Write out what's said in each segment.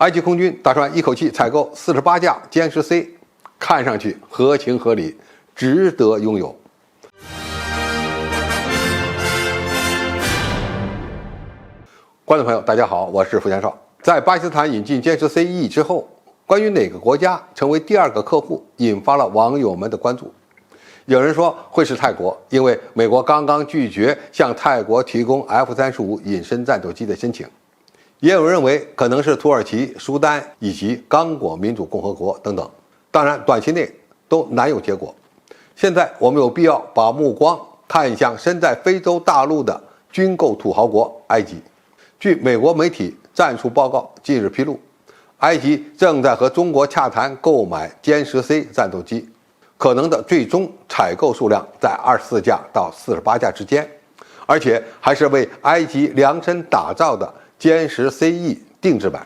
埃及空军打算一口气采购48架歼十 C， 看上去合情合理，值得拥有。观众朋友，大家好，我是付强少。在巴基斯坦引进歼十 C-E 之后，关于哪个国家成为第二个客户，引发了网友们的关注。有人说会是泰国，因为美国刚刚拒绝向泰国提供 F-35隐身战斗机的申请。也有人认为可能是土耳其、苏丹以及刚果民主共和国等等，当然短期内都难有结果。现在我们有必要把目光看向身在非洲大陆的军购土豪国埃及。据美国媒体战术报告近日披露，埃及正在和中国洽谈购买歼十 C 战斗机，可能的最终采购数量在24架到48架之间，而且还是为埃及量身打造的歼十 C-E 定制版。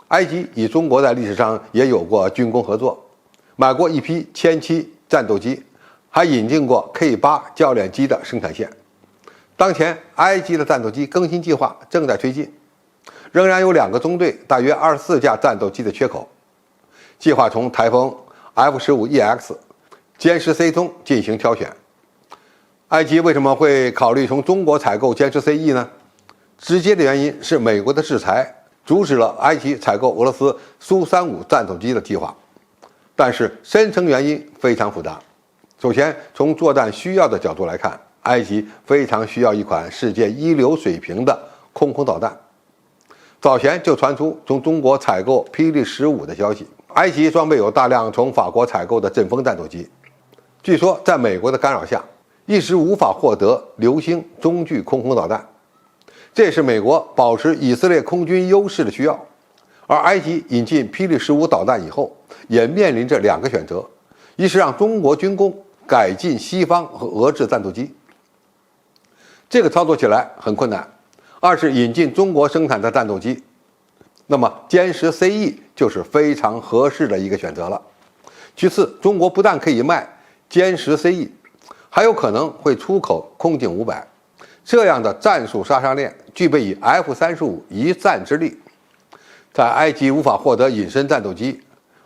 埃及与中国在历史上也有过军工合作，买过一批歼七战斗机，还引进过 K8 教练机的生产线。当前埃及的战斗机更新计划正在推进，仍然有2个中队大约24架战斗机的缺口，计划从台风 F-15EX、歼十 C 中进行挑选。埃及为什么会考虑从中国采购歼十 C-E 呢？直接的原因是美国的制裁阻止了埃及采购俄罗斯苏35战斗机的计划，但是深层原因非常复杂。首先，从作战需要的角度来看，埃及非常需要一款世界一流水平的空空导弹。早前就传出从中国采购霹雳15的消息。埃及装备有大量从法国采购的阵风战斗机，据说在美国的干扰下，一时无法获得流星中距空空导弹。这是美国保持以色列空军优势的需要，而埃及引进霹雳15导弹以后，也面临着2个选择：一是让中国军工改进西方和俄制战斗机，这个操作起来很困难；二是引进中国生产的战斗机。那么歼十 C-E 就是非常合适的一个选择了。其次，中国不但可以卖歼十 C-E， 还有可能会出口空警500。这样的战术杀伤链具备以 F-35一战之力。在埃及无法获得隐身战斗机，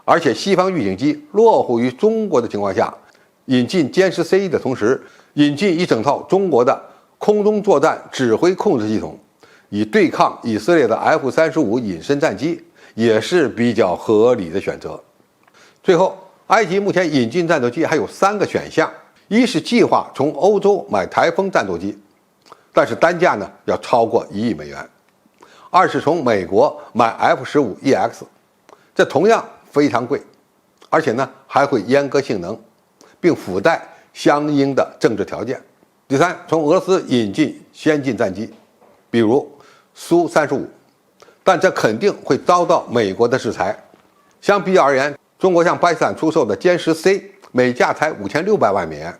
而且西方预警机落后于中国的情况下，引进歼十 C-E 的同时，引进一整套中国的空中作战指挥控制系统，以对抗以色列的 F-35隐身战机，也是比较合理的选择。最后，埃及目前引进战斗机还有3个选项：一是计划从欧洲买台风战斗机，但是单价呢要超过1亿美元；二是从美国买 F-15EX， 这同样非常贵，而且呢还会阉割性能，并附带相应的政治条件；第三，从俄罗斯引进先进战机，比如苏35，但这肯定会遭到美国的制裁。相比较而言，中国向巴基斯坦出售的歼十 C 每架才5600万美元，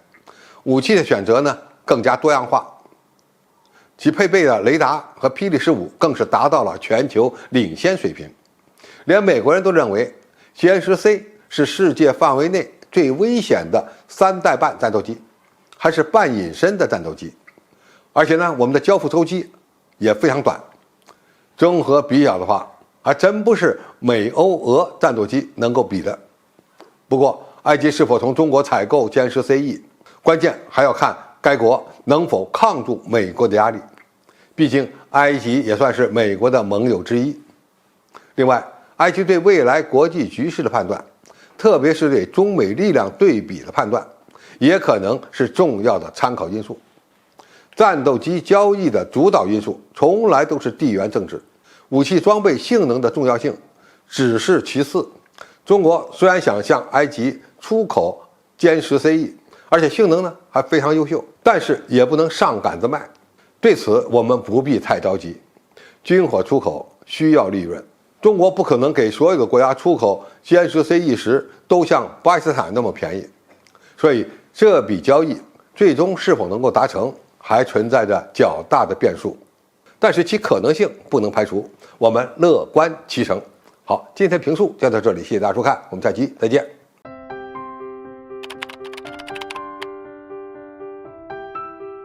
武器的选择呢更加多样化，其配备的雷达和霹雳15更是达到了全球领先水平，连美国人都认为歼十 C 是世界范围内最危险的3代半战斗机，还是半隐身的战斗机。而且呢，我们的交付周期也非常短，综合比较的话，还真不是美欧俄战斗机能够比的。不过，埃及是否从中国采购歼十 C-E， 关键还要看该国能否抗住美国的压力，毕竟埃及也算是美国的盟友之一。另外，埃及对未来国际局势的判断，特别是对中美力量对比的判断，也可能是重要的参考因素。战斗机交易的主导因素从来都是地缘政治，武器装备性能的重要性只是其次。中国虽然想向埃及出口歼十 C-E， 而且性能呢还非常优秀，但是也不能上杆子卖。对此我们不必太着急，军火出口需要利润，中国不可能给所有的国家出口歼十 C-E 时都像巴基斯坦那么便宜，所以这笔交易最终是否能够达成，还存在着较大的变数，但是其可能性不能排除，我们乐观其成。好，今天评述就到这里，谢谢大家收看，我们下期再见。